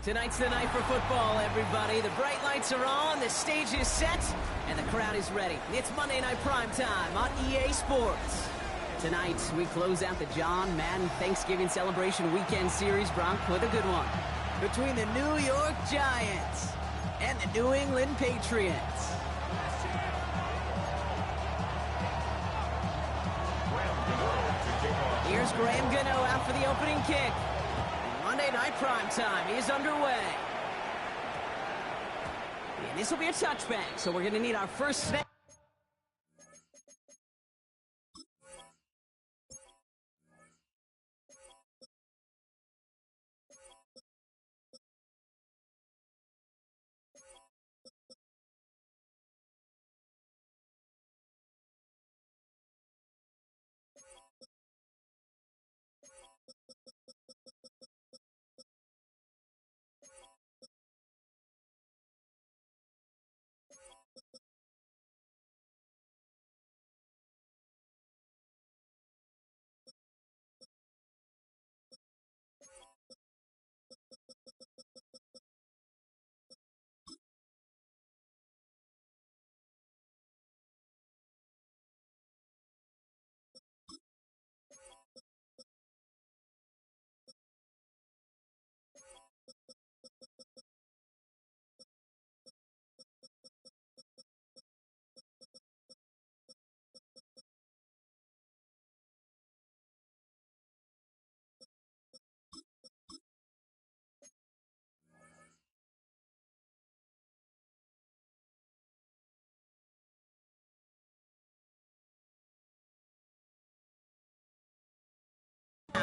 Tonight's the night for football, everybody. The bright lights are on, the stage is set, and the crowd is ready. It's Monday Night Primetime on EA Sports. Tonight, we close out the John Madden Thanksgiving Celebration Weekend Series, Brock, with a good one. Between the New York Giants and the New England Patriots. Here's Graham Gano out for the opening kick. Monday Night Primetime is underway. And this will be a touchback, so we're going to need our first snap.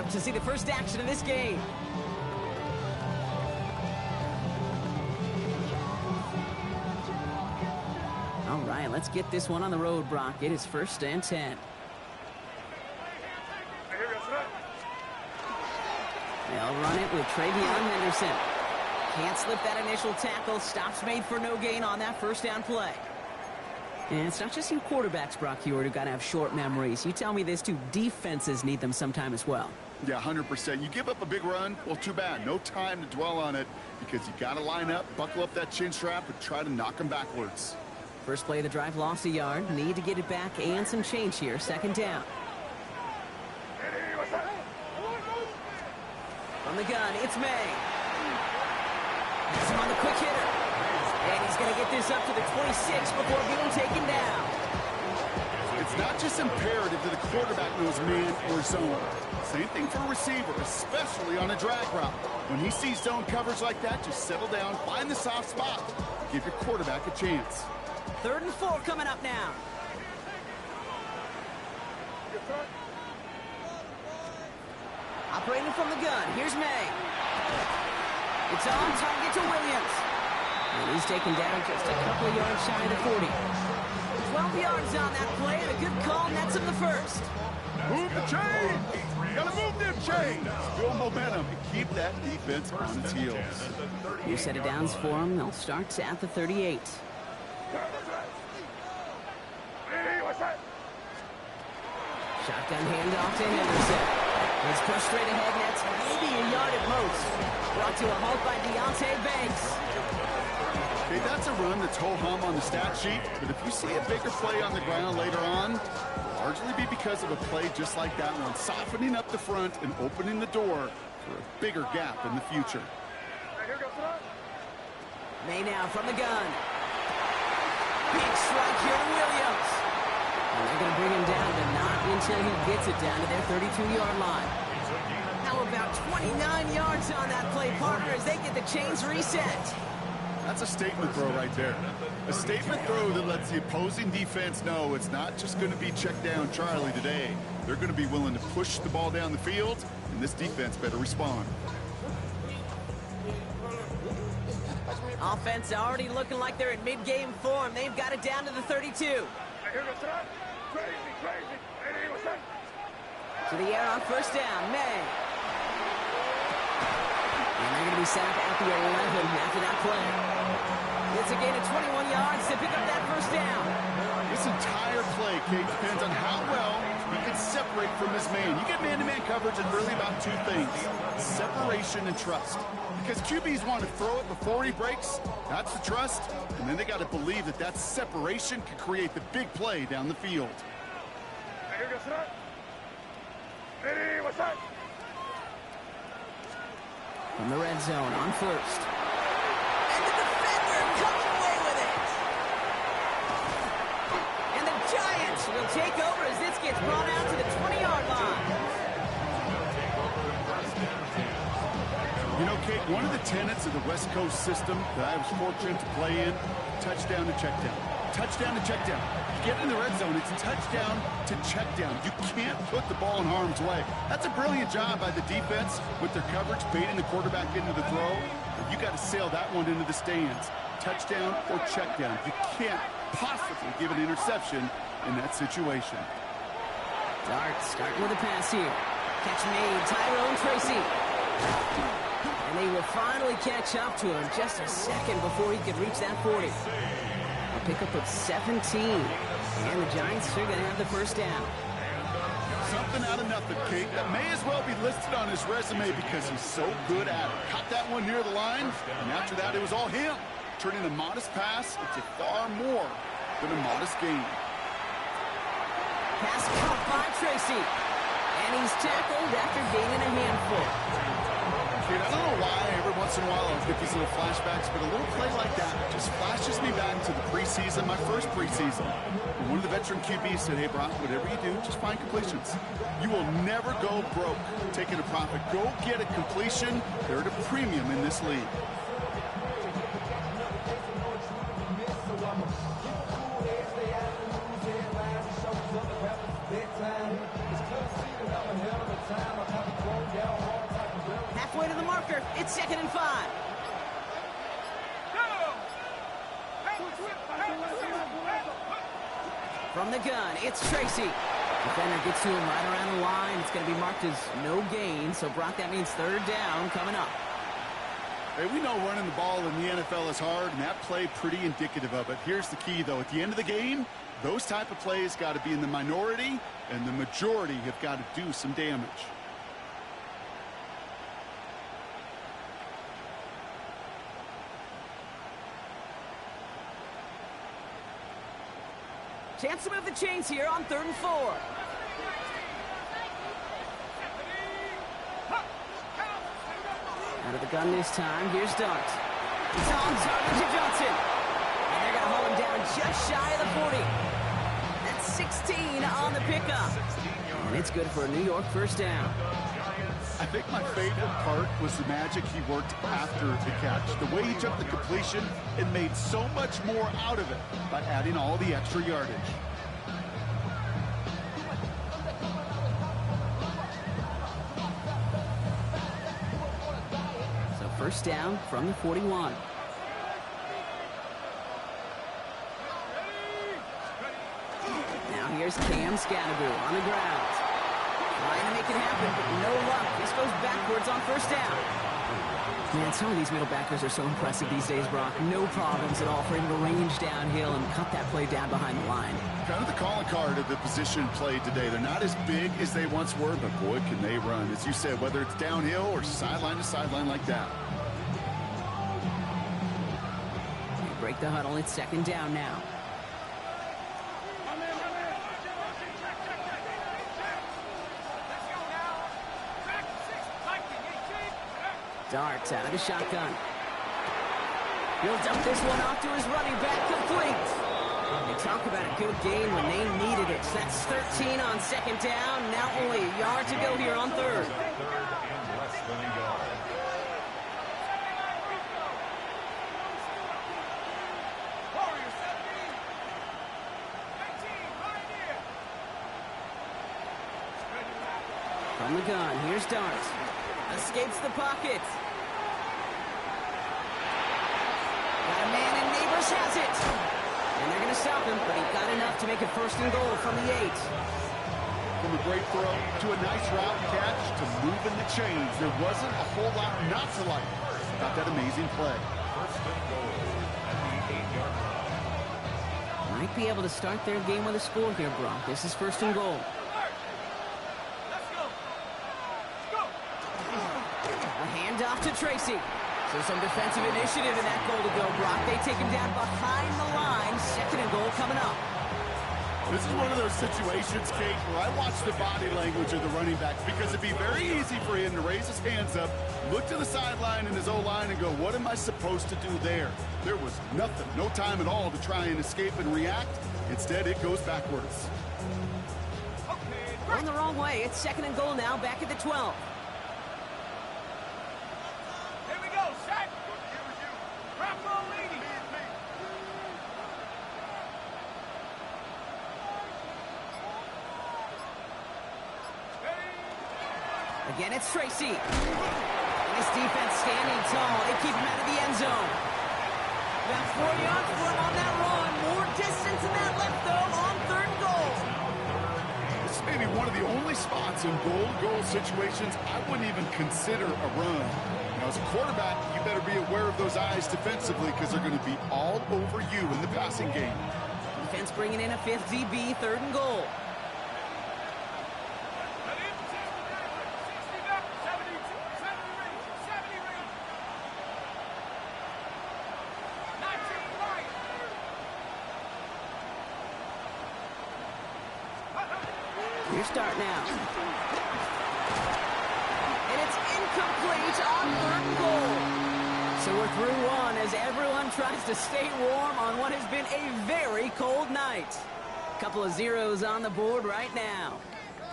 To see the first action of this game. All right, let's get this one on the road, Brock. It is 1st and 10. They'll run it with Travion Henderson. Can't slip that initial tackle. Stops made for no gain on that first down play. And it's not just you quarterbacks, Brock Hewitt, who got to have short memories. You tell me this too, defenses need them sometime as well. Yeah, 100%. You give up a big run, well, too bad. No time to dwell on it because you got to line up, buckle up that chin strap, and try to knock them backwards. First play of the drive, lost a yard. Need to get it back and some change here. 2nd down. From the gun, it's May. That's him on the quick hitter. And he's going to get this up to the 26 before being taken down. It's not just imperative that the quarterback knows man or zone. Same thing for a receiver, especially on a drag route. When he sees zone coverage like that, just settle down, find the soft spot. Give your quarterback a chance. 3rd and 4 coming up now. Operating from the gun, here's May. It's on target to Williams. And he's taken down just a couple of yards shy of the 40. 12 yards on that play, and a good call nets him the first. Move the chain! Gotta move them chains! Build momentum and keep that defense on its heels. New set of downs for him. They'll start at the 38. Shotgun handoff to Henderson. He's pushed straight ahead, and that's maybe a yard at most. Brought to a halt by Deontay Banks. Okay, that's a run that's ho-hum on the stat sheet, but if you see a bigger play on the ground later on, it'll largely be because of a play just like that one, softening up the front and opening the door for a bigger gap in the future. May now from the gun. Big strike here to Williams. And they're going to bring him down, but not until he gets it down to their 32-yard line. Now about 29 yards on that play, partner, as they get the chains reset. That's a statement throw right there. A statement throw that lets the opposing defense know it's not just going to be check down Charlie today. They're going to be willing to push the ball down the field, and this defense better respond. Offense already looking like they're in mid-game form. They've got it down to the 32. To the air on 1st down, May. And they're going to be set up at the 11 after that play. It's a gain of 21 yards to pick up that 1st down. This entire play, Kate, depends on how well he can separate from his man. You get man-to-man coverage in really about two things: separation and trust. Because QBs want to throw it before he breaks. That's the trust. And then they got to believe that that separation can create the big play down the field. From the red zone on first. And the defender comes away with it. And the Giants will take over as this gets brought out to the 20-yard line. You know, Kate, one of the tenets of the West Coast system that I was fortunate to play in, touchdown to check down. Touchdown to check down. You get in the red zone, it's touchdown to check down. You can't put the ball in harm's way. That's a brilliant job by the defense with their coverage, baiting the quarterback into the throw. But you got to sail that one into the stands. Touchdown or check down. You can't possibly give an interception in that situation. Dart starting with a pass here. Catch made, Tyrone Tracy. And they will finally catch up to him just a second before he could reach that 40. A pickup of 17. And the Giants are going to have the first down. Something out of nothing, Kate. That may as well be listed on his resume because he's so good at it. Caught that one near the line, and after that it was all him. Turning a modest pass into far more than a modest gain. Pass caught by Tracy. And he's tackled after gaining a handful. I don't know why every once in a while I'll get these little flashbacks, but a little play like that just flashes me back to the preseason, my first preseason. And one of the veteran QBs said, hey, Brock, whatever you do, just find completions. You will never go broke taking a profit. Go get a completion. They're at a premium in this league. Halfway to the marker. It's 2nd and 5. From the gun, it's Tracy. Defender gets to him right around the line. It's going to be marked as no gain. So, Brock, that means 3rd down coming up. Hey, we know running the ball in the NFL is hard, and that play pretty indicative of it. Here's the key, though. At the end of the game, those type of plays got to be in the minority, and the majority have got to do some damage. Chance to move the chains here on 3rd and 4. Out of the gun this time. Here's Dart. It's on target to Johnson. And they're going to hold him down just shy of the 40. That's 16 on the pickup. And it's good for a New York first down. I think my favorite part was the magic he worked after the catch. The way he took the completion and made so much more out of it by adding all the extra yardage. So first down from the 41. Now here's Cam Scadaboo on the ground. Trying to make it happen, but no luck. This goes backwards on first down. Man, some of these middle backers are so impressive these days, Brock. No problems at all for him to range downhill and cut that play down behind the line. Kind of the calling card of the position played today. They're not as big as they once were, but boy, can they run. As you said, whether it's downhill or sideline to sideline like that. They break the huddle. It's 2nd down now. Dart out of the shotgun. He'll dump this one off to his running back, complete. They talk about a good game when they needed it. So that's 13 on 2nd down. Now only a yard to go here on 3rd. From the gun, here's Dart. Escapes the pocket. Got a man, and Neighbors has it. And they're going to stop him, but he got enough to make it 1st and goal from the 8. From a great throw to a nice route catch to moving the chains. There wasn't a whole lot not to like about that amazing play. Might be able to start their game with a score here, Brock. This is 1st and goal. A handoff to Tracy. So some defensive initiative in that goal to go, Brock. They take him down behind the line. Second and goal coming up. This is one of those situations, Kate, where I watch the body language of the running back because it'd be very easy for him to raise his hands up, look to the sideline in his O-line and go, what am I supposed to do there? There was nothing, no time at all to try and escape and react. Instead, it goes backwards. Going the wrong way. It's second and goal now, back at the 12. Here we go, set. Drop ball leading. Again, it's Tracy. And this defense standing tall. They keep him out of the end zone. About 4 yards for him on that run. More distance than that left, though, on third and goal. This is maybe one of the only spots in goal situations I wouldn't even consider a run. Now, as a quarterback, you better be aware of those eyes defensively because they're going to be all over you in the passing game. Defense bringing in a fifth DB, third and goal. Your start now. And it's incomplete on third and goal. So we're through one as everyone tries to stay warm on what has been a very cold night. Couple of zeros on the board right now.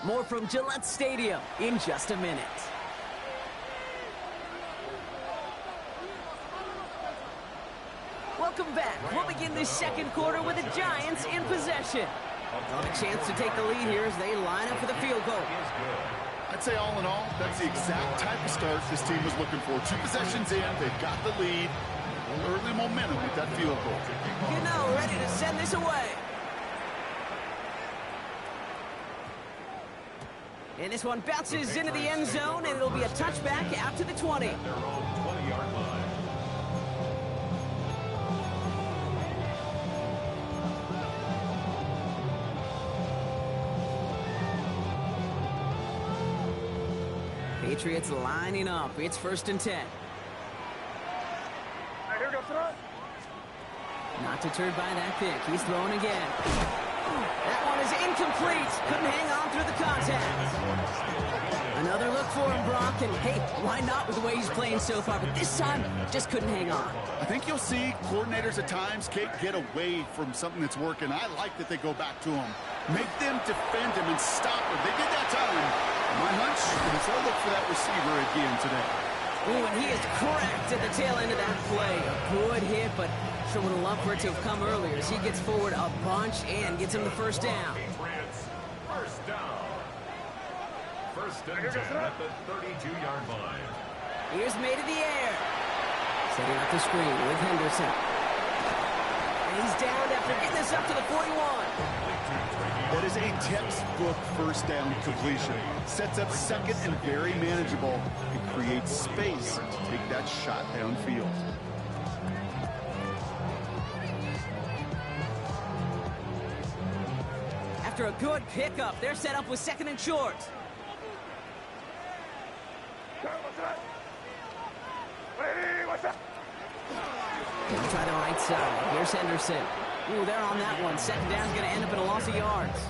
More from Gillette Stadium in just a minute. Welcome back. We'll begin this second quarter with the Giants in possession. Got a chance to take the lead here as they line up for the field goal. I'd say all in all, that's the exact type of start this team was looking for. 2 possessions in, they've got the lead. Early momentum with that field goal. You know, ready to send this away. And this one bounces into the end zone, and it'll be a touchback out to the 20. Their own 20-yard line. Patriots lining up. It's first and 10. Here goes throw. Not deterred by that pick. He's throwing again. That one is incomplete. Couldn't hang on through the contact. Another look for him, Brock. And hey, why not with the way he's playing so far? But this time, just couldn't hang on. I think you'll see coordinators at times, Kate, get away from something that's working. I like that they go back to him. Make them defend him and stop him. They did that time. My hunch is they'll look for that receiver again today. Ooh, and he is cracked at the tail end of that play. A good hit, but sure would have loved for it to have come earlier as he gets forward a bunch and gets him the first down. First down. First and 10 at the 32-yard line. Here's made in the air. Setting up the screen with Henderson. And he's down after getting this up to the 41. That is a textbook first down completion. Sets up second and very manageable. It creates space to take that shot downfield. After a good pickup, they're set up with second and short. They'll try the right side. Here's Henderson. Ooh, they're on that one. Second down's going to end up in a loss of yards.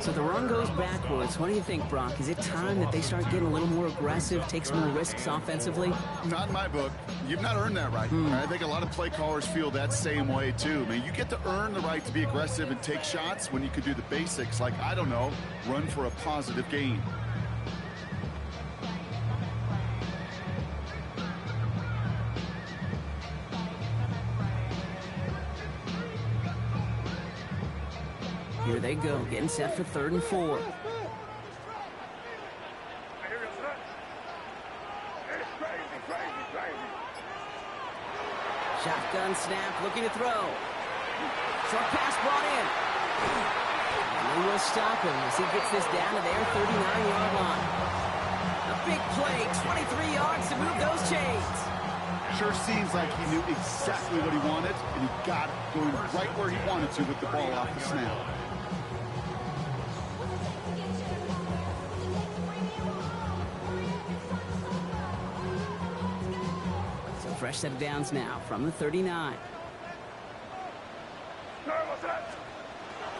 So the run goes backwards. What do you think, Brock? Is it time that they start getting a little more aggressive, take some more risks offensively? Not in my book. You've not earned that right. I think a lot of play callers feel that same way, too. I mean, you get to earn the right to be aggressive and take shots when you could do the basics, like, I don't know, run for a positive gain. Here they go, getting set for 3rd and 4. Shotgun snap, looking to throw. Short pass brought in. And they will stop him as he gets this down to their 39-yard line. A big play, 23 yards to move those chains. Sure seems like he knew exactly what he wanted, and he got it going right where he wanted to with the ball off the snap. Fresh set of downs now from the 39.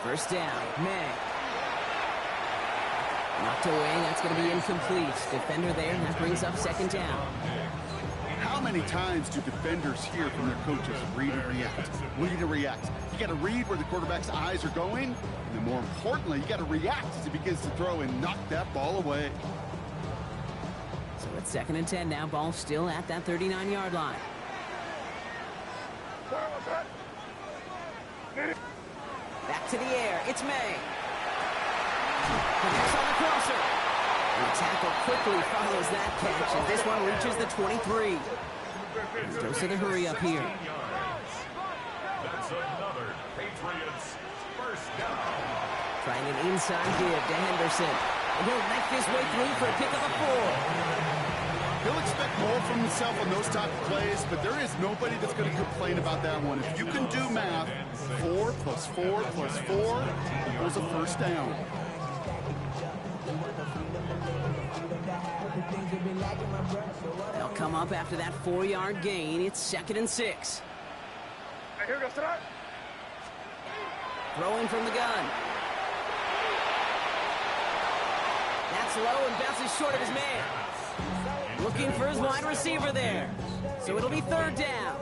First down, May. Knocked away, that's going to be incomplete. Defender there, and that brings up second down. How many times do defenders hear from their coaches, read and react, read and react? You got to read where the quarterback's eyes are going, and then more importantly, you got to react as he begins to throw and knock that ball away. So it's 2nd and 10 now, ball still at that 39-yard line. Back to the air, it's May. Connects on the crosser. The tackle quickly follows that catch as this one reaches the 23. Let's go to the hurry up here. That's another Patriots first down. Trying an inside give to Henderson. And he'll make his way through for a pick of a 4. He'll expect more from himself on those type of plays, but there is nobody that's going to complain about that one. If you can do math, 4 plus 4 plus 4 equals a first down. They'll come up after that 4-yard gain. It's 2nd and 6. Throwing from the gun. That's low and bounces short of his man. Looking for his wide receiver there. So it'll be 3rd down.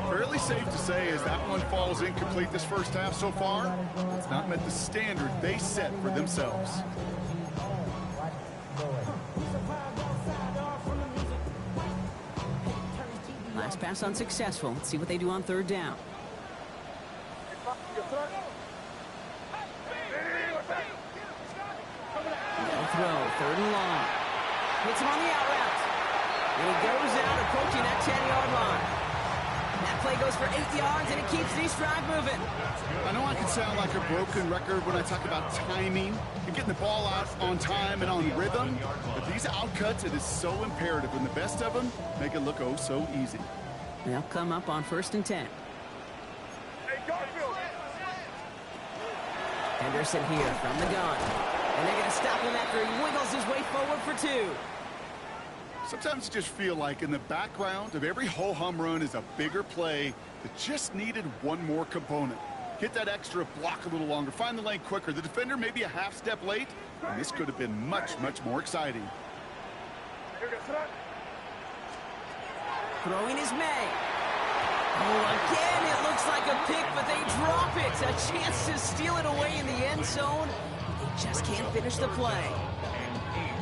Fairly safe to say as that one falls incomplete this first half so far, it's not met the standard they set for themselves. Last pass unsuccessful. Let's see what they do on 3rd down. No throw, 3rd and long. Hits him on the out route. And he goes out approaching that 10-yard line. That play goes for 8 yards, and it keeps this drive moving. I know I can sound like a broken record when I talk about timing and getting the ball out on time and on rhythm, but these outcuts, it is so imperative, and the best of them make it look oh so easy. They'll come up on 1st and 10. Henderson here from the gun. And they're going to stop him after he wiggles his way forward for 2. Sometimes you just feel like in the background of every ho-hum run is a bigger play that just needed one more component. Hit that extra block a little longer, find the lane quicker. The defender may be a half step late, and this could have been much, much more exciting. Throwing is May. Oh, again, it looks like a pick, but they drop it. A chance to steal it away in the end zone. They just can't finish the play.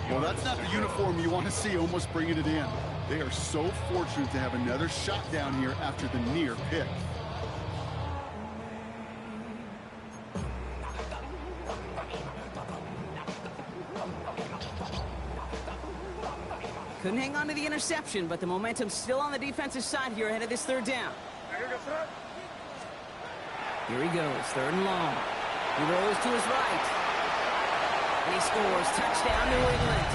Well, that's not the uniform you want to see almost bringing it in. They are so fortunate to have another shot down here after the near pick. Couldn't hang on to the interception, but the momentum's still on the defensive side here ahead of this 3rd down. Here he goes, 3rd and long. He rolls to his right. And he scores. Touchdown, New England.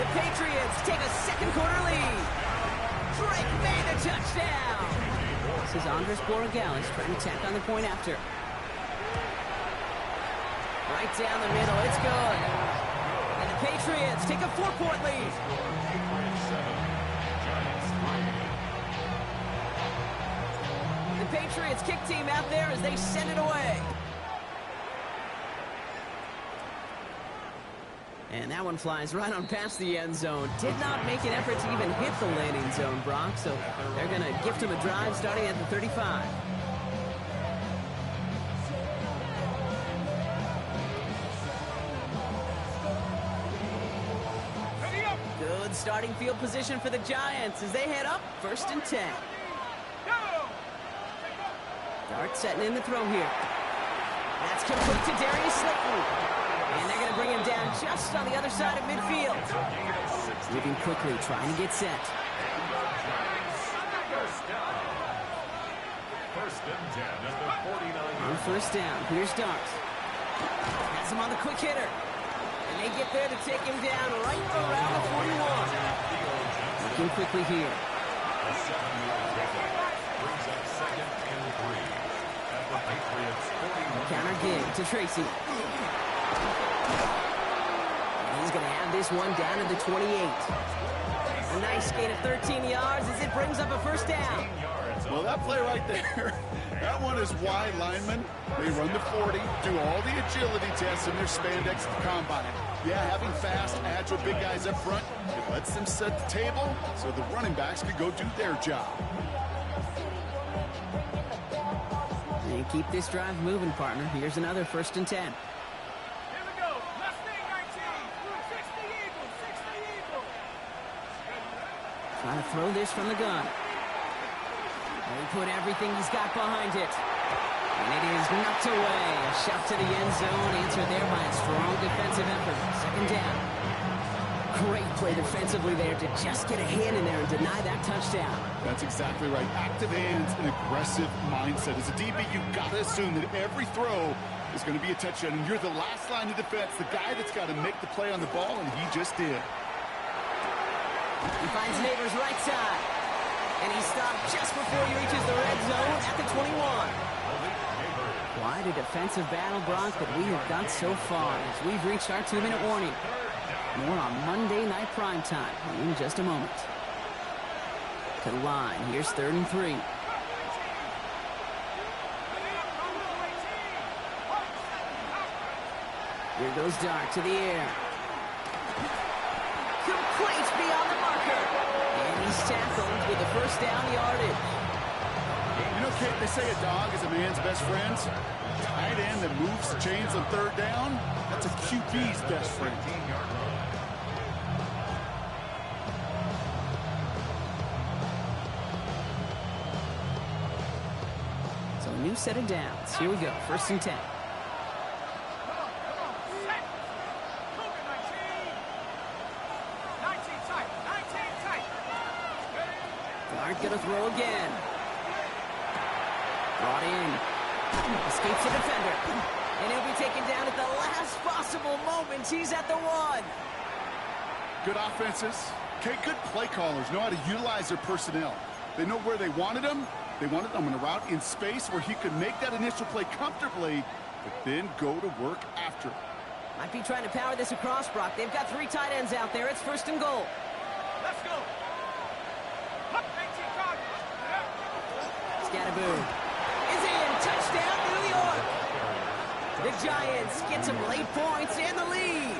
The Patriots take a second-quarter lead. Drake made the touchdown. This is Andres Borregales trying to tack on the point after. Right down the middle. It's good. And the Patriots take a 4-point lead. The Patriots kick team out there as they send it away. And that one flies right on past the end zone. Did not make an effort to even hit the landing zone, Brock. So they're going to gift him a drive starting at the 35. Good starting field position for the Giants as they head up 1st and 10. Dart setting in the throw here. That's complete to Darius Slayton. And they're going to bring him down just on the other side of midfield. Moving quickly, trying to get set. On 1st down, here's Dart. Has him on the quick hitter. And they get there to take him down right around the 41. Looking quickly here. Counter gig to Tracy. And he's going to have this one down to the 28. A nice gain of 13 yards as it brings up a first down. Well, that play right there, that one is wide linemen. They run the 40, do all the agility tests in their spandex at the combine. Yeah, having fast, agile big guys up front, it lets them set the table so the running backs could go do their job. And keep this drive moving, partner. Here's another 1st and 10. Here we go. Mustang 19. 60 Eagles. 60 Eagles. Trying to throw this from the gun. He put everything he's got behind it. And it is knocked away. A shot to the end zone, answered there by a strong defensive effort. 2nd down. Great play defensively there to just get a hand in there and deny that touchdown. That's exactly right. Active hands and aggressive mindset. As a DB, you've got to assume that every throw is going to be a touchdown. And you're the last line of defense, the guy that's got to make the play on the ball, and he just did. He finds Neighbors right side. And he stopped just before he reaches the red zone at the 21. Quite a defensive battle, Brock, that we have got so far as we've reached our 2-minute warning. More on Monday Night Primetime in just a moment. To the line, here's 3rd and 3. Here goes Dart to the air. Complete beyond the marker. And he's tackled with the 1st down yardage. You know, Kate, they say a dog is a man's best friend. Tight end that moves chains on 3rd down, that's a QB's best friend. So a new set of downs. Here we go, 1st and 10. Dart gonna throw again. Brought in. Escapes the defender. And he'll be taken down at the last possible moment. He's at the 1. Good offenses. Okay, good play callers know how to utilize their personnel. They know where they wanted him. They wanted him on a route in space where he could make that initial play comfortably, but then go to work after. Might be trying to power this across, Brock. They've got 3 tight ends out there. It's 1st and goal. Let's go. Scatterboom is in. Touchdown, New York. The Giants get some late points in the lead.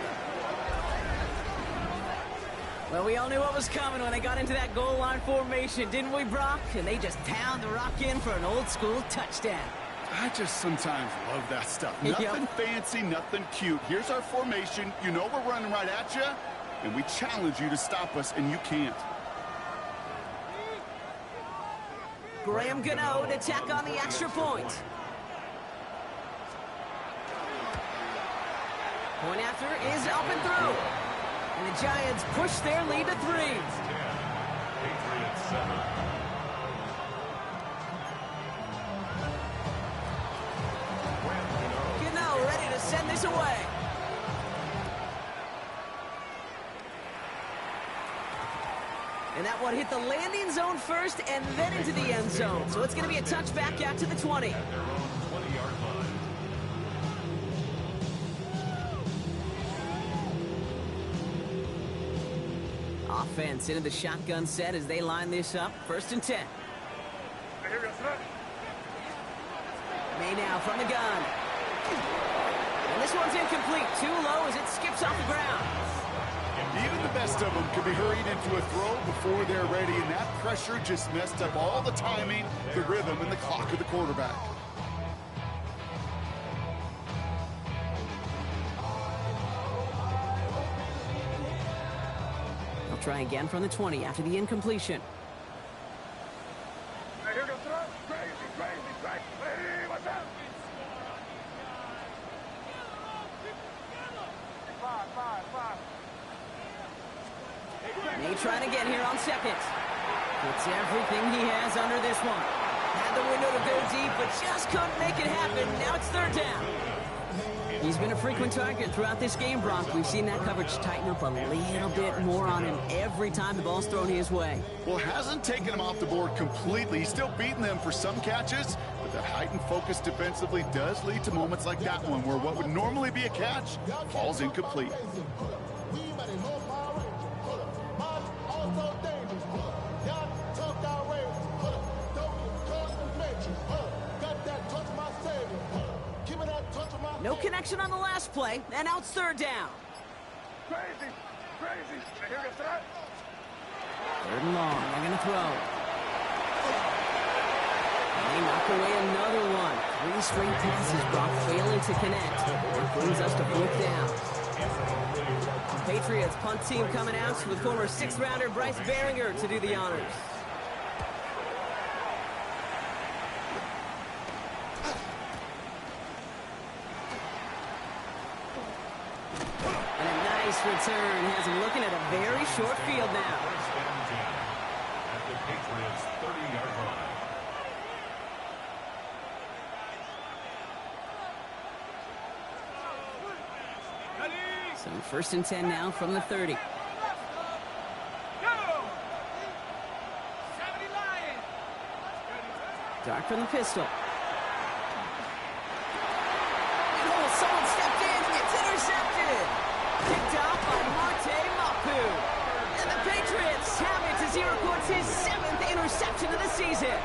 Well, we all knew what was coming when they got into that goal line formation, didn't we, Brock? And they just pound the rock in for an old-school touchdown. I just sometimes love that stuff. Nothing fancy, nothing cute. Here's our formation. You know we're running right at you, and we challenge you to stop us, and you can't. Graham Gano to tack on the extra point. Point after is up and through. And the Giants push their lead to 3. Patriots 7. Gano ready to send this away. And that one hit the landing zone first and then into the end zone. So it's going to be a touchback out to the 20. At their own 20-yard line. Offense into the shotgun set as they line this up. 1st and 10. May now from the gun. And this one's incomplete. Too low as it skips off the ground. Even the best of them can be hurried into a throw before they're ready, and that pressure just messed up all the timing, the rhythm, and the clock of the quarterback. They'll try again from the 20 after the incompletion. May trying again here on 2nd. Puts everything he has under this one. Had the window to go deep, but just couldn't make it happen. Now it's 3rd down. He's been a frequent target throughout this game, Brock. We've seen that coverage tighten up a little bit more on him every time the ball's thrown his way. Well, hasn't taken him off the board completely. He's still beating them for some catches, but that heightened focus defensively does lead to moments like that one where what would normally be a catch falls incomplete. so dangerous. Y'all talk outrageous. Don't get caught in matrix. Got that touch my savior. Give me that touch of my No connection on the last play, and now it's third down. Crazy, crazy. Here gets that. Third and long, they're going to throw. And they knock away another one. 3 straight passes, Brock failing to connect. That brings us to fourth down. Patriots punt team coming out with former 6th rounder Bryce Behringer to do the honors. And a nice return has him looking at a very short field now. First down 10 at the Patriots' 30-yard line. So first and 10 now from the 30. Go! 70 Lions. Dark from the pistol. Oh, someone stepped in and it's intercepted. Picked off by Marte Mapu. And the Patriots have it as he records his 7th interception of the season.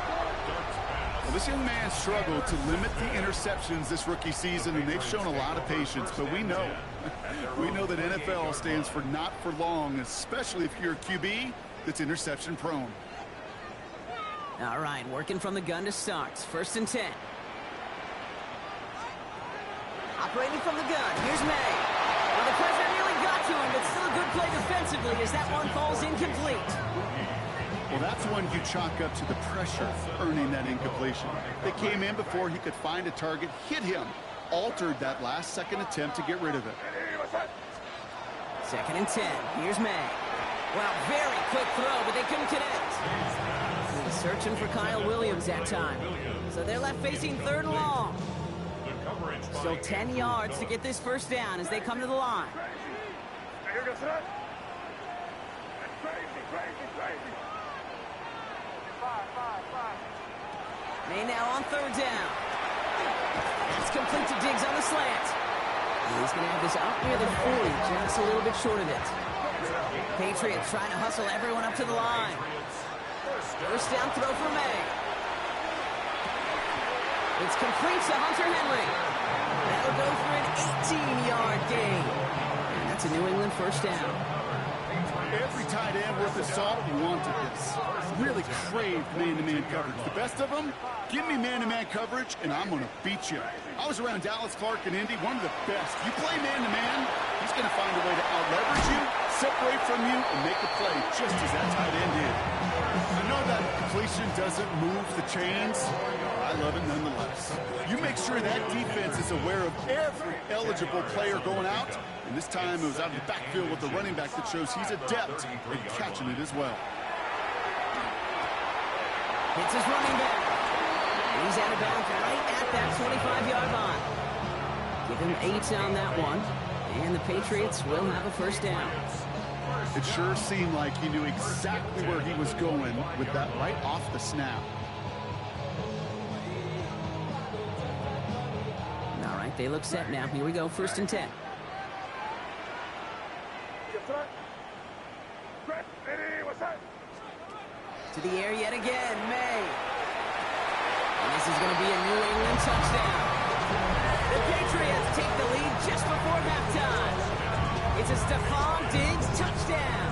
Well, this young man struggled to limit the interceptions this rookie season, and they've shown a lot of patience. But we know that NFL stands for not for long, especially if you're a QB that's interception prone. All right, working from the gun to start. First and 10. Operating from the gun. Here's May. Well, the pressure nearly got to him, but still a good play defensively as that one falls incomplete. Well, that's one you chalk up to the pressure earning that incompletion. They came in before he could find a target, hit him, altered that last-second attempt to get rid of it. Second and 10. Here's May. Well, very quick throw, but they couldn't connect. He's searching for Kyle Williams that time. So they're left facing third and long. Still 10 yards to get this first down as they come to the line. Here gets that. Crazy, crazy, crazy. Five. May now on third down. That's complete to Diggs on the slant. He's going to have this out near the 40, just a little bit short of it. Patriots trying to hustle everyone up to the line. First down throw for May. It's complete to Hunter Henry. That'll go for an 18-yard gain. And that's a New England first down. Every tight end worth his salt wanted this. Really craved man-to-man coverage. The best of them, give me man-to-man coverage, and I'm going to beat you. I was around Dallas Clark and Indy, one of the best. You play man-to-man, he's going to find a way to out-leverage you, separate from you, and make a play just as that tight end did. I know that completion doesn't move the chains. I love it nonetheless. You make sure that defense is aware of every eligible player going out. And this time it was out of the backfield with the running back that shows he's adept at catching it as well. Hits his running back. He's out of bounds right at that 25-yard line. Give him 8 on that one. And the Patriots will have a first down. It sure seemed like he knew exactly where he was going with that right off the snap. All right, they look set now. Here we go, first and 10. To the air yet again, May. And this is going to be a New England touchdown. The Patriots take the lead just before halftime. It's a Stephon Diggs touchdown.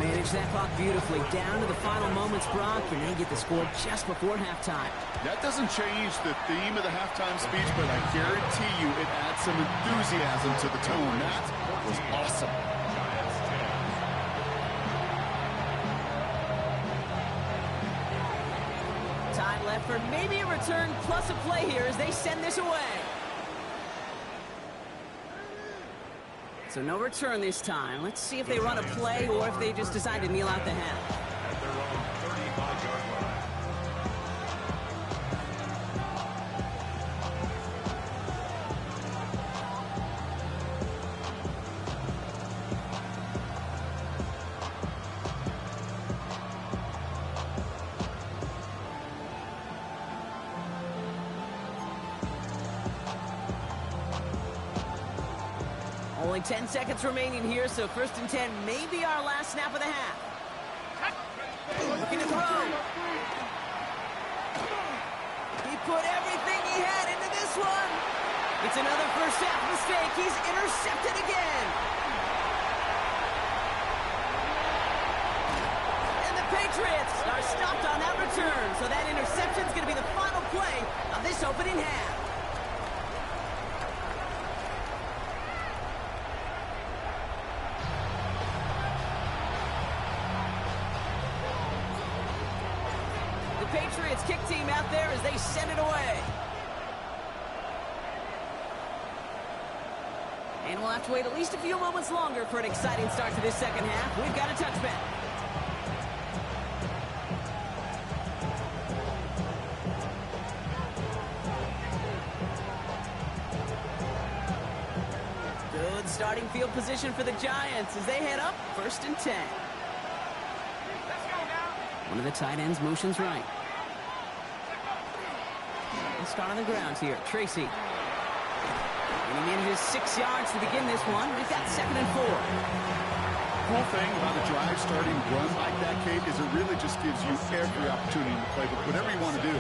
Manage that clock beautifully down to the final moments, Brock, and they get the score just before halftime. That doesn't change the theme of the halftime speech, but I guarantee you it adds some enthusiasm to the tone. That was awesome. Time left for maybe a return plus a play here as they send this away. So no return this time. Let's see if they run a play or if they just decide to kneel out the half. At their own 35-yard line. Only 10 seconds remaining here, so 1st and 10 may be our last snap of the half. Looking to throw. He put everything he had into this one. It's another first half mistake. He's intercepted again. And the Patriots are stopped on that return, so that interception is going to be the final play of this opening half. Patriots kick team out there as they send it away. And we'll have to wait at least a few moments longer for an exciting start to this second half. We've got a touchback. Good starting field position for the Giants as they head up 1st and 10. One of the tight ends motions right. Let's start on the ground here. Tracy. And he manages 6 yards to begin this one. We've got 2nd and 4. Cool thing about a drive starting run like that, Kate, is it really just gives you every opportunity to play with whatever you want to do.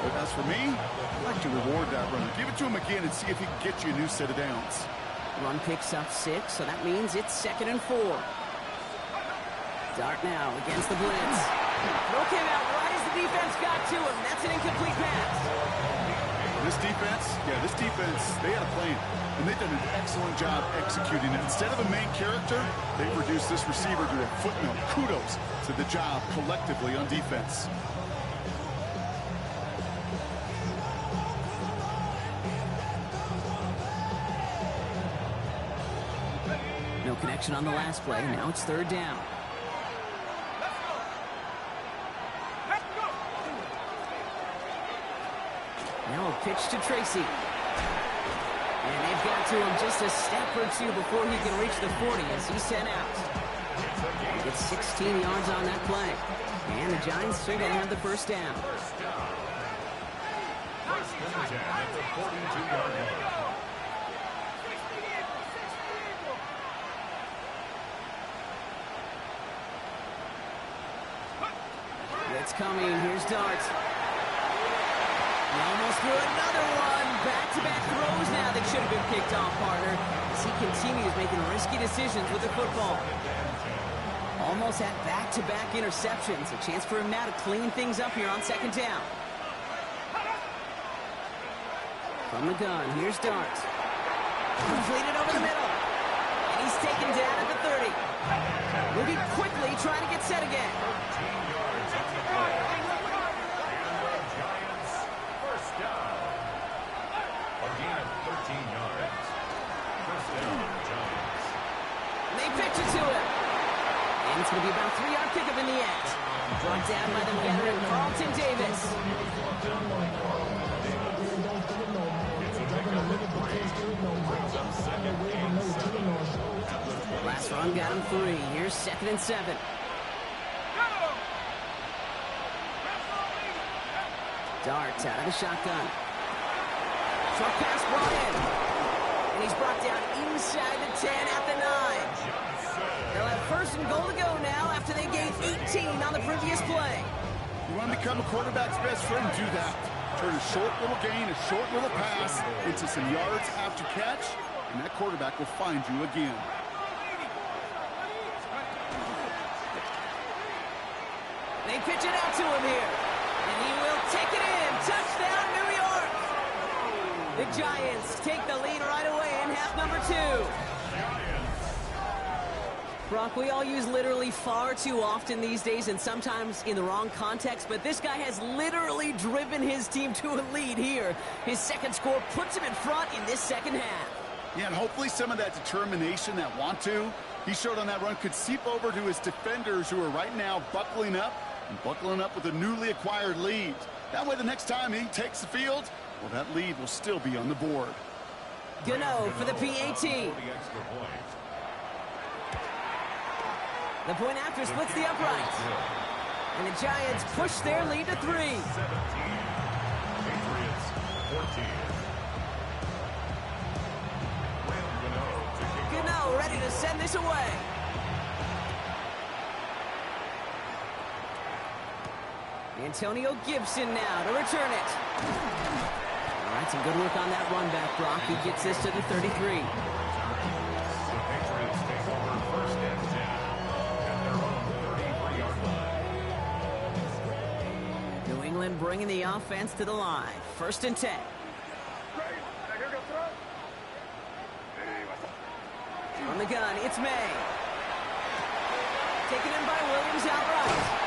But as for me, I'd like to reward that run. Give it to him again and see if he can get you a new set of downs. Run picks up 6, so that means it's 2nd and 4. Dart now against the blitz. Throw came out right as the defense got to him. That's an incomplete pass. This defense, they had a plan, and they've done an excellent job executing it. Instead of a main character, they've reduced this receiver to a footnote. Kudos to the job collectively on defense. No connection on the last play. Now it's 3rd down. Now a pitch to Tracy. And they've got to him just a step or two before he can reach the 40 as he's sent out. He gets 16 yards on that play. And the Giants are going to have the 1st down. First and 10 at the 42-yard line. It's coming. Here's Dart. He almost threw another one. Back-to-back throws now that should have been picked off, partner, as he continues making risky decisions with the football. Almost had back-to-back interceptions. A chance for him now to clean things up here on 2nd down. From the gun, here's Dart. Completed over the middle. And he's taken down at the 30. Moving quickly, trying to get set again. 13 yards on the play. And the Giants first down. Again, 13 yards. First down, Giants. And they pitch it to him. And it's going to be about a 3-yard pickup in the end. Brought down by the veteran Carlton Davis. Last run got him 3. Here's 2nd and 7. Dart out of the shotgun. Short pass brought in. And he's brought down inside the 10 at the 9. They'll have 1st and goal to go now after they gained 18 on the previous play. You want to become a quarterback's best friend? Do that. Turn a short little gain, a short little pass into some yards after catch, and that quarterback will find you again. They pitch it out to him here. And he will take it in. Touchdown, New York. The Giants take the lead right away in half number 2. Brock, we all use literally far too often these days, and sometimes in the wrong context, but this guy has literally driven his team to a lead here. His 2nd score puts him in front in this 2nd half. Yeah, and hopefully some of that determination, that want to, he showed on that run could seep over to his defenders who are right now buckling up with a newly acquired lead. That way the next time he takes the field, well, that lead will still be on the board. Gano for the PAT. The point after splits the uprights. And the Giants push their lead to 3. 17. Patriots 14. ready to send this away. Antonio Gibson now to return it. All right, some good work on that run back, Brock. He gets this to the 33. The Patriots take over first and 10 at their own 33-yard line. New England bringing the offense to the line. First and 10. On the gun, it's May. Taken in by Williams outright.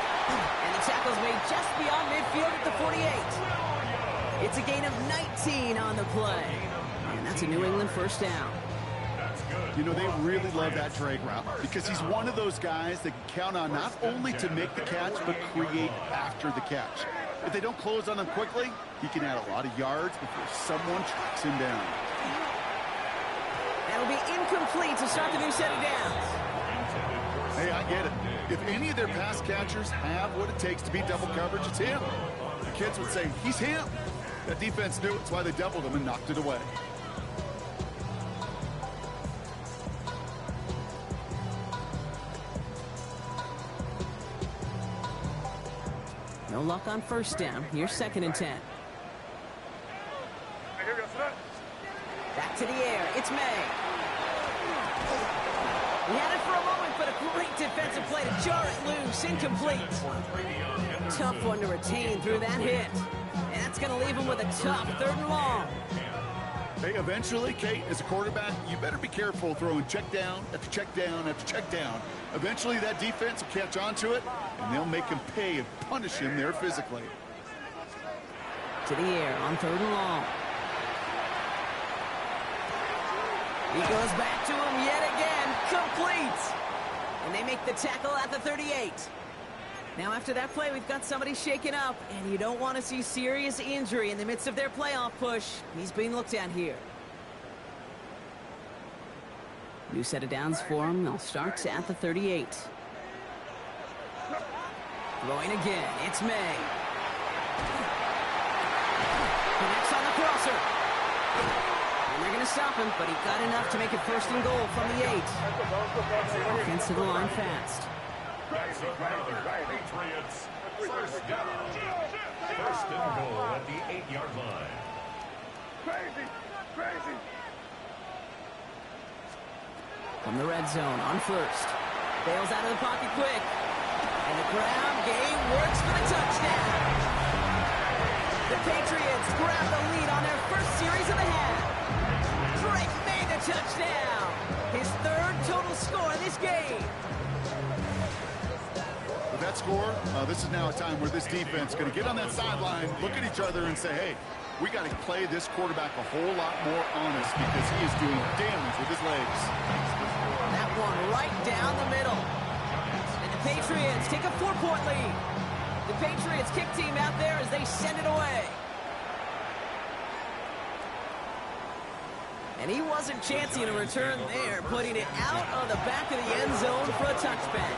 And the tackle's made just beyond midfield at the 48. It's a gain of 19 on the play. And that's a New England first down. You know, they really love that drag route because he's one of those guys that can count on not only to make the catch, but create after the catch. If they don't close on him quickly, he can add a lot of yards before someone tracks him down. That'll be incomplete to start the new set of downs. Hey, I get it. If any of their pass catchers have what it takes to beat double coverage, it's him. The kids would say, he's him. That defense knew it's why they doubled him and knocked it away. No luck on first down. Here's second and 10. Back to the air. It's May. He had it for a moment, but a great defensive play to jar it loose. Incomplete. Tough one to retain through that hit. And that's going to leave him with a tough third and long. Hey, eventually, Kate, as a quarterback, you better be careful throwing check down after check down after check down. Eventually, that defense will catch on to it, and they'll make him pay and punish him there physically. To the air on third and long. He goes back to him yet again. Complete. And they make the tackle at the 38. Now after that play, we've got somebody shaken up, and you don't want to see serious injury in the midst of their playoff push. He's being looked at here. New set of downs for him. They'll start at the 38. Throwing again. It's May. Connects on the crosser. And they're going to stop him, but he got enough to make it first and goal from the 8. Offense to the line fast. That's another Patriots first down. First and goal at the 8-yard line. Crazy. From the red zone on first. Bails out of the pocket quick. And the ground game works for the touchdown. The Patriots grab the lead on their first series of the half. Drake made the touchdown. His third total score in this game. With that score, this is now a time where this defense is going to get on that sideline, look at each other and say, hey, we got to play this quarterback a whole lot more honest because he is doing damage with his legs. That one right down the middle. And the Patriots take a 4-point lead. The Patriots kick team out there as they send it away. And he wasn't chancing a return there, putting it out on the back of the end zone for a touchback.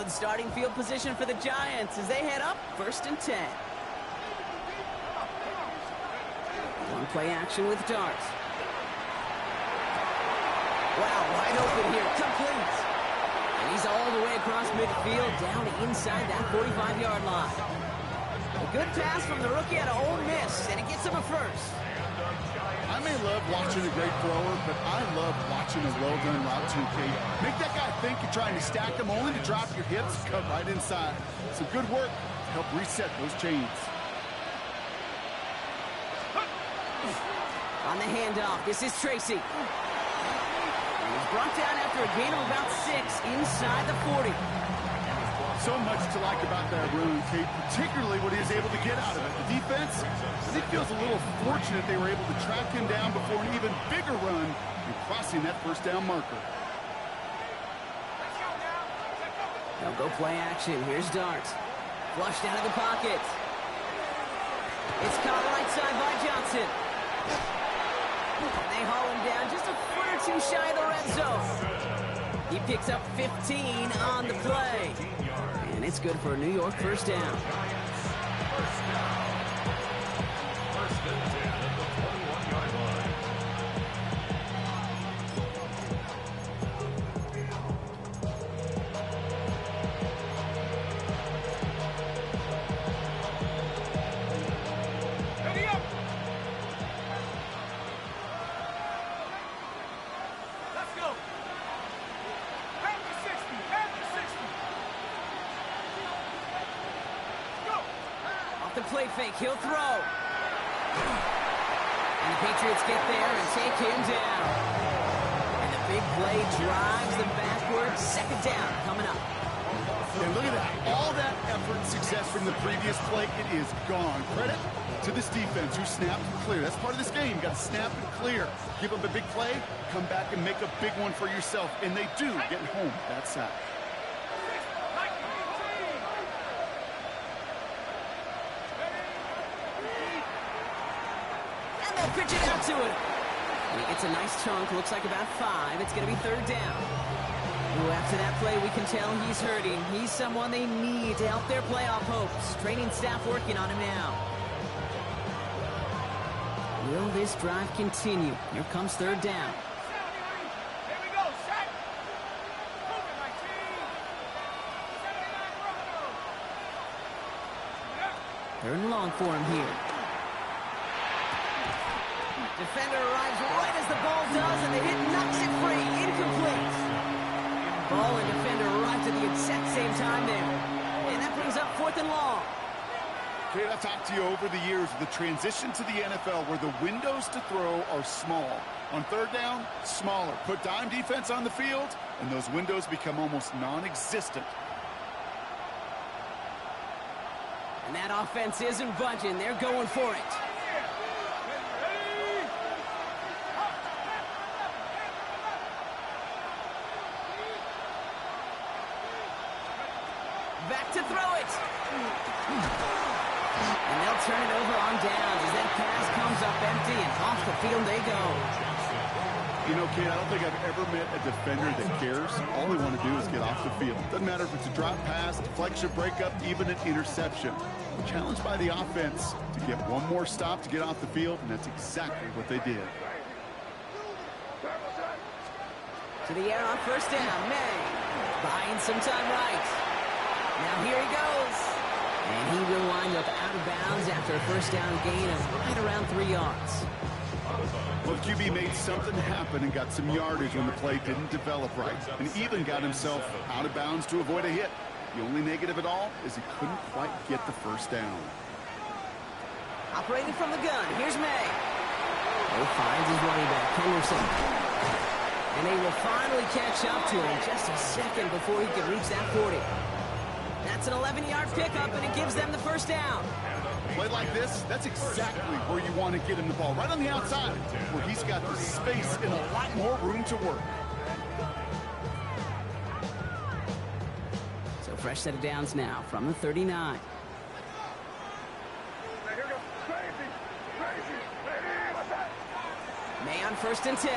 Starting field position for the Giants as they head up first and 10. One play action with Dart. Wow, wide open here, complete. And he's all the way across midfield down inside that 45-yard line. A good pass from the rookie out of Ole Miss, and it gets him a first. I may love watching a great thrower, but I love watching a well-done route too, Kate. Make that guy think you're trying to stack him, only to drop your hips, cut right inside. Some good work to help reset those chains. On the handoff, this is Tracy. And he's brought down after a gain of about 6 inside the 40. So much to like about that run, Kate, particularly what he was able to get out of it. The defense, I think, feels a little fortunate they were able to track him down before an even bigger run and crossing that first down marker. Now go play action. Here's Dart. Flushed out of the pocket. It's caught right side Johnson. And they haul him down just a foot or two shy of the red zone. He picks up 15 on the play. And it's good for a New York first down. First and 10 at the 21-yard line. Ready up. Let's go. Half to 60. Half to 60. Go. Off the play fake, he'll throw. And the Patriots get there and take him down. And the big play drives them backwards. Second down coming up. And look at that. All that effort and success from the previous play, it is gone. Credit to this defense who snapped and clear. That's part of this game. You got to snap and clear. Give up a big play, come back and make a big one for yourself. And they do, getting home that sack. And they'll pitch it out to him. And he gets a nice chunk. Looks like about 5. It's going to be third down. Ooh, after that play, we can tell he's hurting. He's someone they need to help their playoff hopes. Training staff working on him now. Will this drive continue? Here comes third down. Here we go. Set. Move it, my team. 79 Broncos. Third and long for him here. Defender arrives right as the ball does, and the hit knocks it free. Incomplete. Ball and defender arrived at the exact same time there. And that brings up fourth and long. Okay, I've talked to you over the years of the transition to the NFL where the windows to throw are small. On third down, smaller. Put dime defense on the field, and those windows become almost non-existent. And that offense isn't budging. They're going for it. Back to throw it. And they'll turn it over on downs as that pass comes up empty and off the field they go. You know, kid, I don't think I've ever met a defender that cares. All they want to do is get off the field. Doesn't matter if it's a drop pass, deflection, breakup, even an interception. Challenged by the offense to get one more stop to get off the field, and that's exactly what they did. To the air on first down. May buying some time right. Now here he goes. And he will wind up out of bounds after a first down gain of right around 3 yards. Well, the QB made something happen and got some yardage when the play didn't develop right, and even got himself out of bounds to avoid a hit. The only negative at all is he couldn't quite get the first down. Operating from the gun, here's May. He finds his running back, Henderson. And they will finally catch up to him just a second before he can reach that 40. That's an 11-yard pickup, and it gives them the first down. Play like this, that's exactly where you want to get him the ball, right on the outside, where he's got the space and a lot more room to work. So fresh set of downs now from the 39. May on first and 10.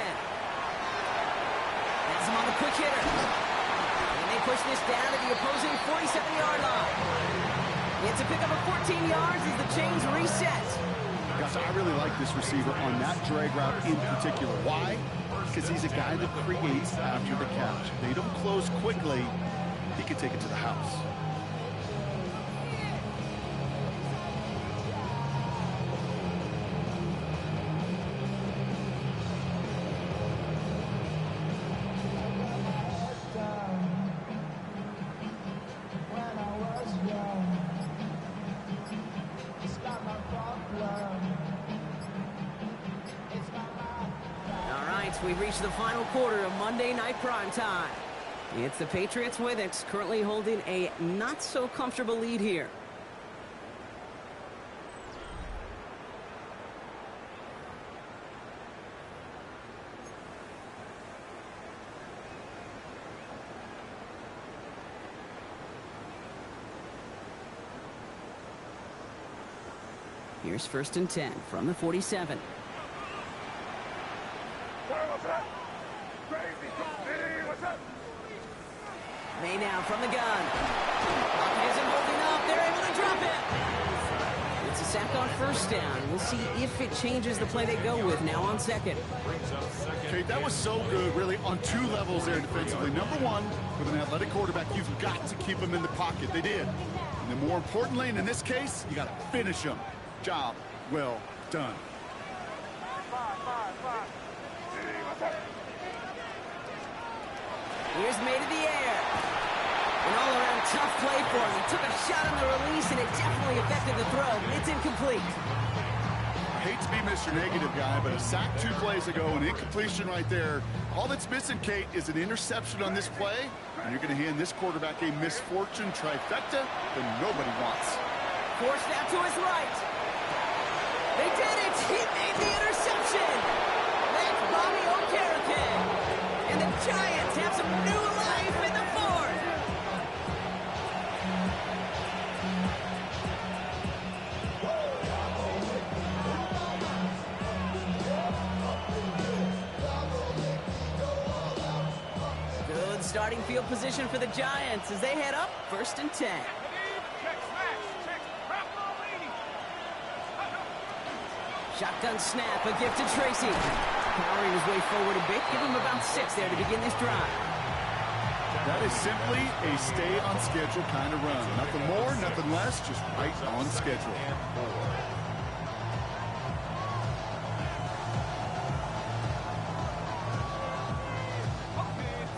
Has him on the quick hitter. And they push this down to the opposing 47-yard line. It's a pickup of 14 yards as the chains reset. Gosh, I really like this receiver on that drag route in particular. Why? Because he's a guy that creates after the catch. They don't close quickly. He could take it to the house. We've reached the final quarter of Monday Night Primetime. It's the Patriots with it, currently holding a not-so-comfortable lead here. Here's 1st and 10 from the 47. May now from the gun. Pocket isn't holding up. They're able to drop it. It's a sack on 1st down. We'll see if it changes the play they go with now on 2nd. Okay, that was so good, really, on 2 levels there defensively. Number 1, with an athletic quarterback, you've got to keep him in the pocket. They did. And then more importantly, in this case, you got to finish him. Job well done. Here's May to the air. An all-around tough play for him. He took a shot on the release, and it definitely affected the throw. It's incomplete. Hate to be Mr. Negative guy, but a sack 2 plays ago, an incompletion right there. All that's missing, Kate, is an interception on this play, and you're going to hand this quarterback a misfortune trifecta that nobody wants. Forced out to his right. They did it! He made the interception! That's Bobby O'Carrican! And the Giants have some new life in the 4th! Good starting field position for the Giants as they head up 1st and 10. Shotgun snap, a gift to Tracy. Powering his way forward a bit, give him about 6 there to begin this drive. That is simply a stay on schedule kind of run. Nothing more, nothing less, just right on schedule.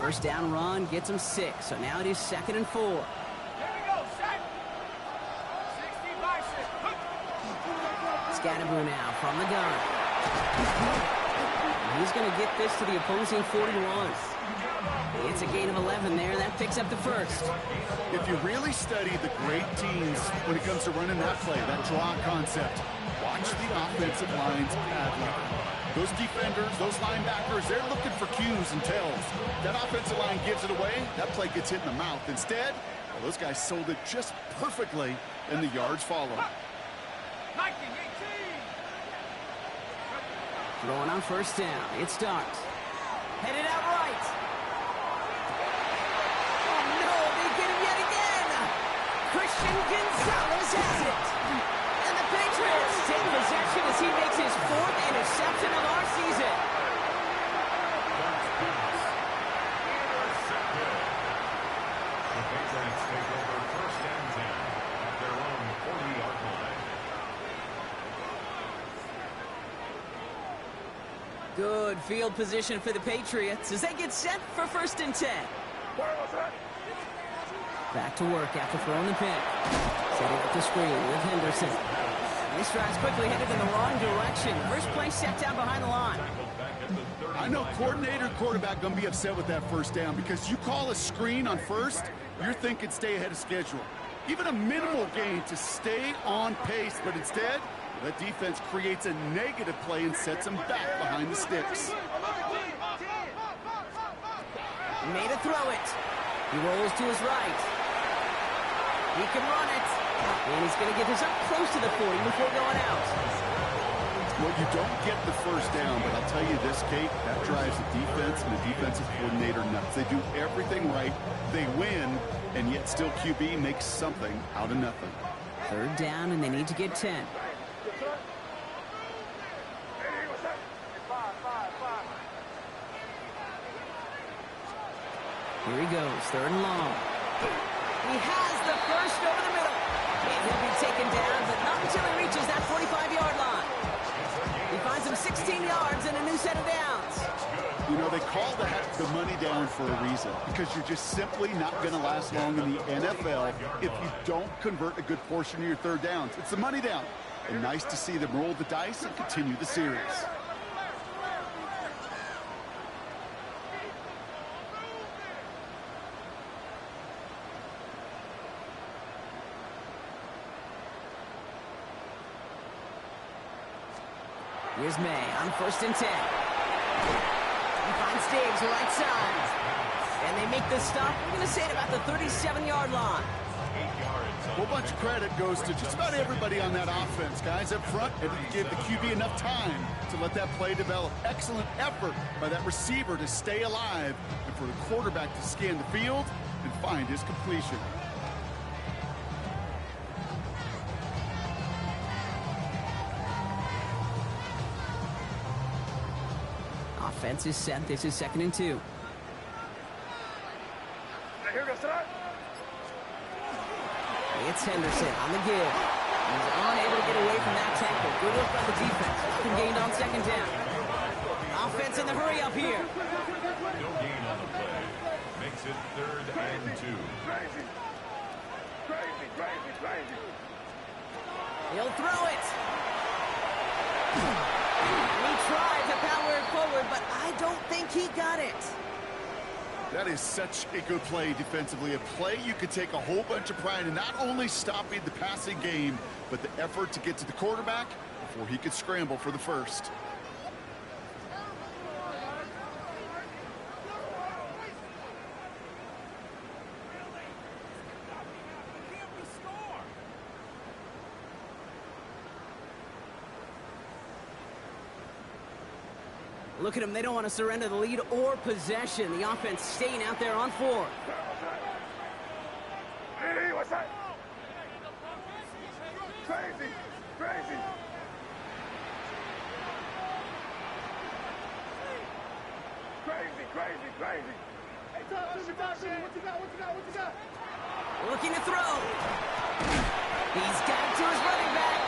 1st down run gets him 6, so now it is 2nd and 4. Here we go, set. 60 by 6. Scatterboo now from the gun. He's going to get this to the opposing 41. It's a gain of 11 there. That picks up the 1st. If you really study the great teams when it comes to running that play, that draw concept, watch the offensive line's pad level. Those defenders, those linebackers, they're looking for cues and tells. That offensive line gives it away. That play gets hit in the mouth. Instead, well, those guys sold it just perfectly, and the yards follow. 19, 18. Throwing on 1st down. It starts. Headed out right. Oh, no, they get him yet again. Christian Gonzalez has it. And the Patriots take possession as he makes his 4th interception of our season. The Patriots take over 1st and 10 at their own 40-yard line. Good field position for the Patriots as they get set for 1st and 10. Back to work after throwing the pick. Setting up the screen with Henderson. This drive's quickly headed in the wrong direction. First play set down behind the line. I know coordinator and quarterback going to be upset with that 1st down because you call a screen on 1st, you're thinking stay ahead of schedule. Even a minimal gain to stay on pace, but instead, that defense creates a negative play and sets them back behind the sticks. Made a throw it. He rolls to his right. He can run it. And he's going to get this up close to the 40 before going out. Well, you don't get the 1st down, but I'll tell you this, Kate, that drives the defense and the defensive coordinator nuts. They do everything right. They win, and yet still QB makes something out of nothing. 3rd down, and they need to get 10. Here he goes, 3rd and long. He has the 1st over the middle. And he'll be taken down, but not until he reaches that 45-yard line. He finds him 16 yards and a new set of downs. You know, they call that the money down for a reason, because you're just simply not going to last long in the NFL if you don't convert a good portion of your 3rd downs. It's the money down. And nice to see them roll the dice and continue the series. Here's May on 1st and 10. He finds Diggs right side. And they make the stop, I'm going to say, at about the 37-yard line. 8 yards. A whole bunch of credit goes to just about everybody on that offense. Guys up front, and to give the QB enough time to let that play develop. Excellent effort by that receiver to stay alive and for the quarterback to scan the field and find his completion. Offense is set. This is 2nd and 2. Here goes tonight. It's Henderson on the give. He's unable to get away from that tackle. Good look by the defense. Gained on 2nd down. Offense in the hurry up here. No gain on the play. Makes it 3rd and 2. Crazy. Crazy, crazy, crazy. He'll throw it. He tried to power it forward, but I don't think he got it. That is such a good play defensively. A play you could take a whole bunch of pride in not only stopping the passing game, but the effort to get to the quarterback before he could scramble for the first. Look at them. They don't want to surrender the lead or possession. The offense staying out there on 4. Hey, what's that? Crazy, crazy. Crazy, crazy, crazy. Hey, talk to me, what you got? Looking to throw. He's got it to his running back.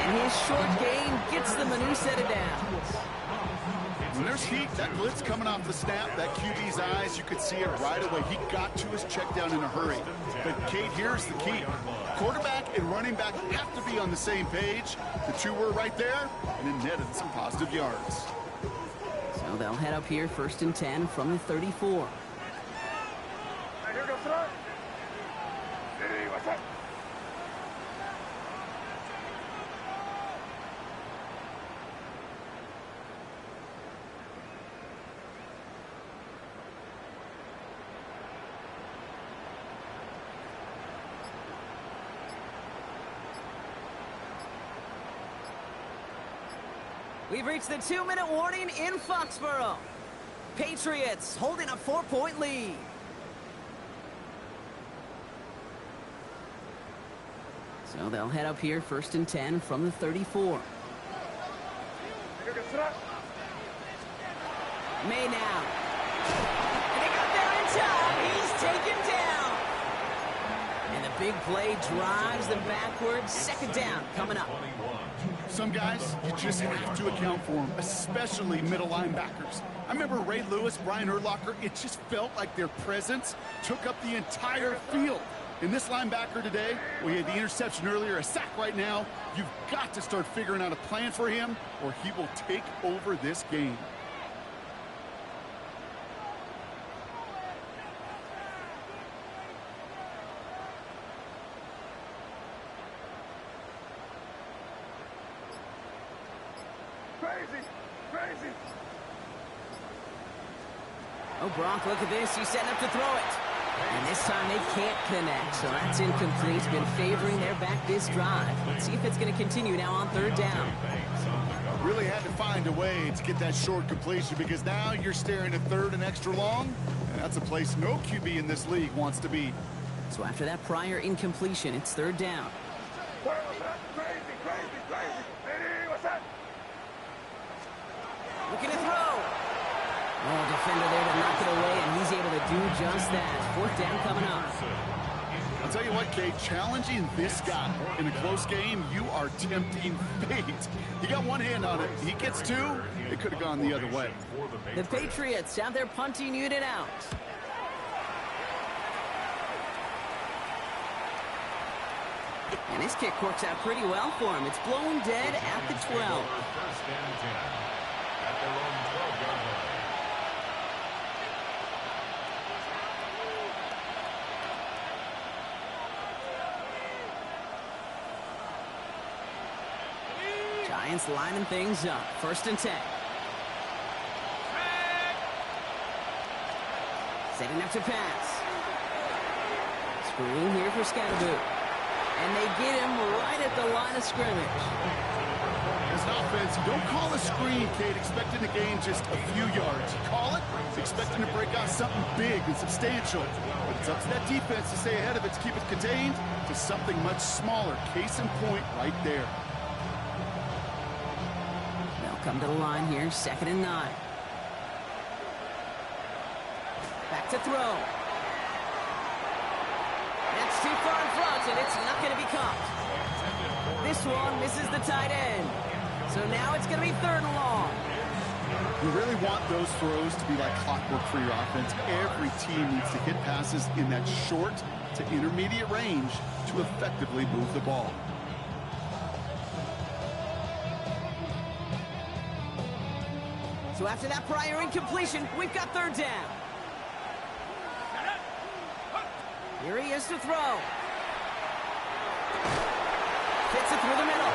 And his short gain gets them a new set of downs. When there's heat, that blitz coming off the snap, that QB's eyes, you could see it right away. He got to his check down in a hurry. But, Kate, here's the key. Quarterback and running back have to be on the same page. The two were right there, and it netted some positive yards. So they'll head up here 1st and 10 from the 34. Hey, here goes tonight. Hey, what's that? We've reached the 2-minute warning in Foxborough. Patriots holding a 4-point lead. So they'll head up here 1st and 10 from the 34. Here goes tonight. May now. And they got there in time. He's taken down. And the big play drives them backwards. 2nd down coming up. Some guys, you just have to account for them, especially middle linebackers. I remember Ray Lewis, Brian Urlacher, it just felt like their presence took up the entire field. And this linebacker today, we had the interception earlier, a sack right now. You've got to start figuring out a plan for him, or he will take over this game. Crazy, crazy. Oh, Brock, look at this. He's setting up to throw it. And this time they can't connect, so that's incomplete. Been favoring their back this drive. Let's see if it's going to continue now on 3rd down. Really had to find a way to get that short completion because now you're staring at 3rd and extra long, and that's a place no QB in this league wants to be. So after that prior incompletion, it's 3rd down. What's that? Crazy, crazy, crazy. Hey, what's that? Looking to throw. Oh, defender there to knock it away, and he's able to do just that. 4th down coming up. I'll tell you what, Kate, challenging this guy in a close game, you are tempting fate. He got one hand on it. He gets 2. It could have gone the other way. The Patriots have their punting unit out. And this kick works out pretty well for him. It's blown dead at the 12. 1st and 10 at their own 12-yard line. Giants lining things up. 1st and 10. Setting up to pass. Screen here for Scatterboo. And they get him right at the line of scrimmage. As an offense, you don't call a screen, Kate, expecting to gain just a few yards. You call it expecting to break out something big and substantial. But it's up to that defense to stay ahead of it, to keep it contained to something much smaller. Case in point right there. They'll come to the line here, 2nd and 9. Back to throw. That's too far in front, and it's not going to be caught. This one misses the tight end. So now it's going to be 3rd and long. You really want those throws to be like clockwork for your offense. Every team needs to hit passes in that short to intermediate range to effectively move the ball. So after that prior incompletion, we've got 3rd down. Here he is to throw. Fits it through the middle.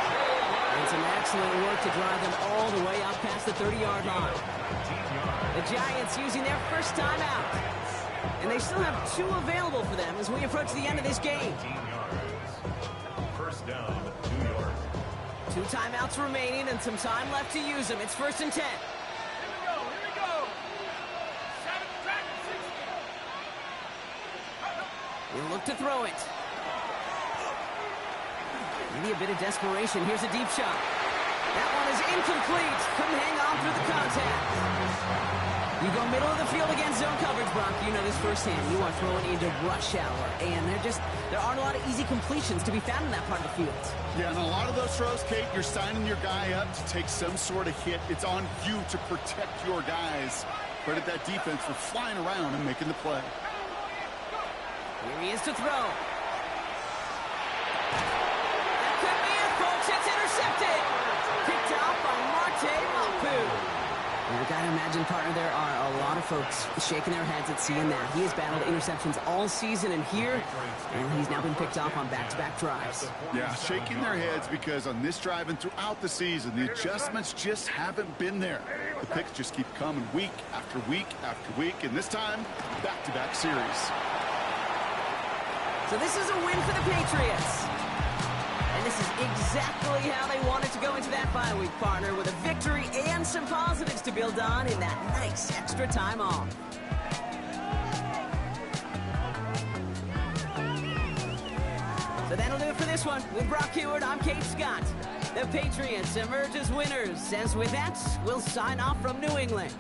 And some excellent work to drive them all the way out past the 30-yard line. The Giants using their first timeout. And they still have 2 available for them as we approach the end of this game. 1st down, New York. 2 timeouts remaining and some time left to use them. It's 1st and 10. Here we go. 7th track, 60. He'll look to throw it. Maybe a bit of desperation. Here's a deep shot. That one is incomplete. Couldn't hang on through the contact. You go middle of the field against zone coverage, Brock. You know this firsthand. You are throwing into rush hour, and there aren't a lot of easy completions to be found in that part of the field. Yeah, and a lot of those throws, Kate, you're signing your guy up to take some sort of hit. It's on you to protect your guys. Credit that defense for flying around and making the play. Here he is to throw. That could be it, folks. It's intercepted. Picked off by Marte Mapu. Well, you got to imagine, partner, there are a lot of folks shaking their heads at seeing that. He has battled interceptions all season and here, and he's now been picked off on back-to-back drives. Yeah, shaking their heads because on this drive and throughout the season, the adjustments just haven't been there. The picks just keep coming week after week after week, and this time, back-to-back series. So this is a win for the Patriots. And this is exactly how they wanted to go into that bye week, partner, with a victory and some positives to build on in that nice extra time off. So that'll do it for this one. With Brock Heward, I'm Kate Scott. The Patriots emerge as winners. As with that, we'll sign off from New England.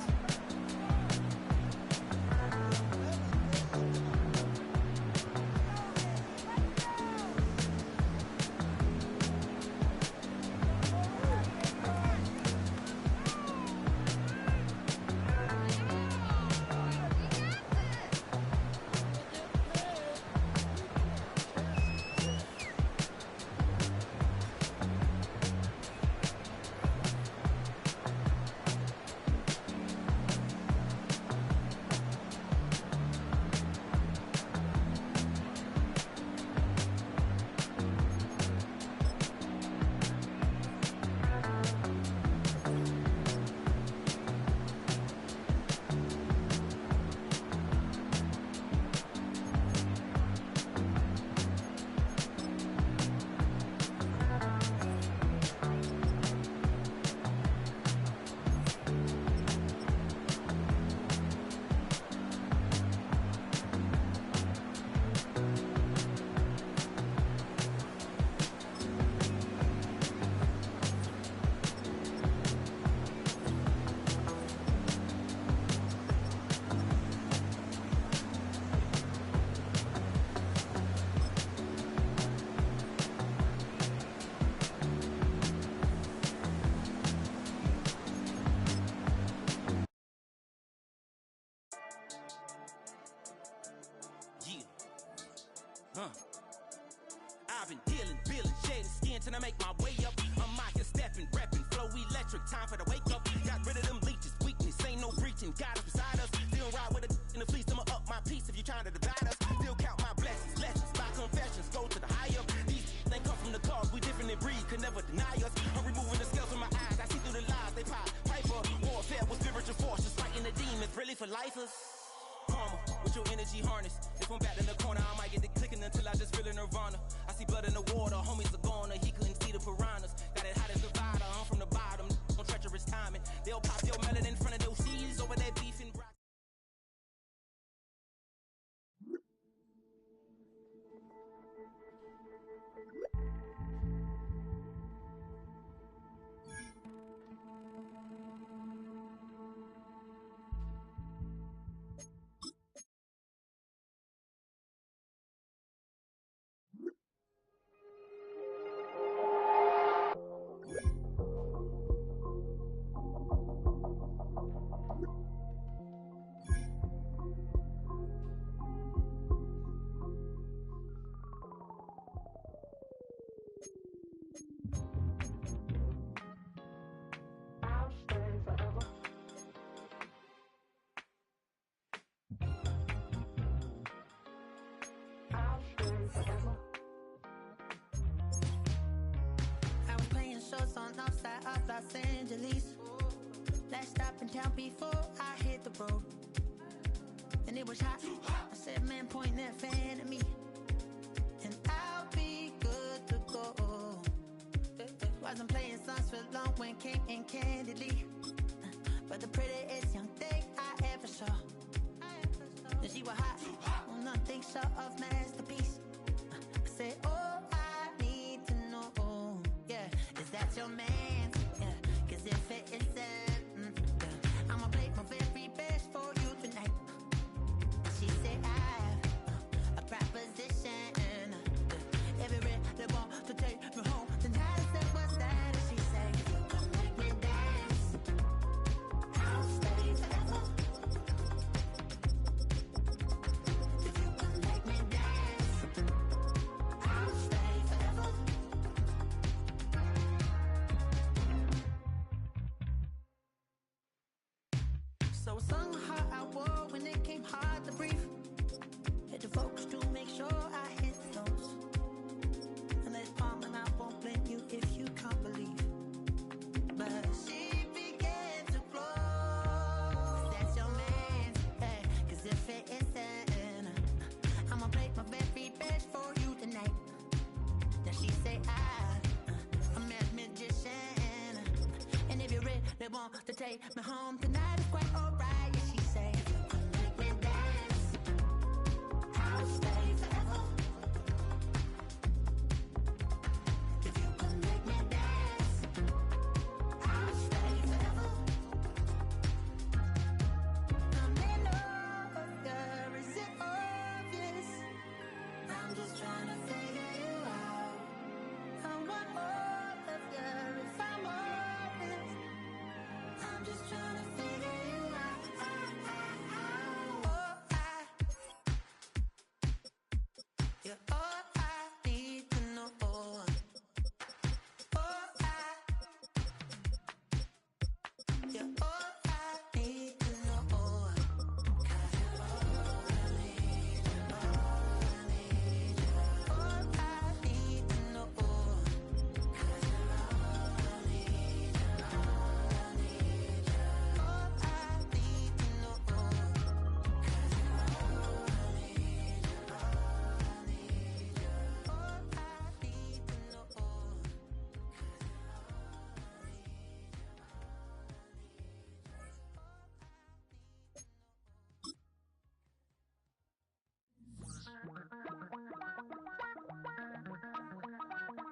I've been dealing, shedding skin till I make my way up. I'm out here stepping, repping, flow electric, time for the wake up. Got rid of them leeches, weakness, ain't no breaching. God is beside us, still ride with a in the fleece. I'ma up my piece if you're trying to divide us. Still count my blessings, lessons, my confessions, go to the higher. These they come from the cause, we different in breed, could never deny us. I'm removing the scales from my eyes, I see through the lies they pop. Piper, warfare with spiritual forces, fighting the demons, really for lifers. Karma. with your energy harness. If I'm back in the corner, I might get the clicking until I just feel a nirvana. I see blood in the water, homies are gone, he couldn't see the piranhas. Got it hot as Nevada, I'm from the bottom, on treacherous timing. They'll pop your melon in front of those seas over that beef and broccoli. I was playing shows on outside of Los Angeles. Last stop in town before I hit the road. And it was hot. I said, man, point that fan at me, and I'll be good to go. Wasn't playing songs for long when came in candidly, but the prettiest young thing I ever saw. And she was hot, on nothing short of masterpiece. I said, oh, I need to know, yeah, is that your man? Yeah, cause if it isn't, yeah, I'ma play my very best for you tonight. And she said, I have a proposition, every red they want to take me home tonight. I said, what's that? And she said, if you come make me dance, I'll stay forever. If you come make me dance, I'll stay forever. So I sung how I wore when it came hard to breathe. Had to focus to make sure I hit those. And let's palm and I won't blame you if you can't believe. But she began to glow. That's your man, hey, cause if it isn't, I'ma play my very best for you tonight. Now she say I'm a magician, and if you're ready, they want to take me home tonight. It's quite alright.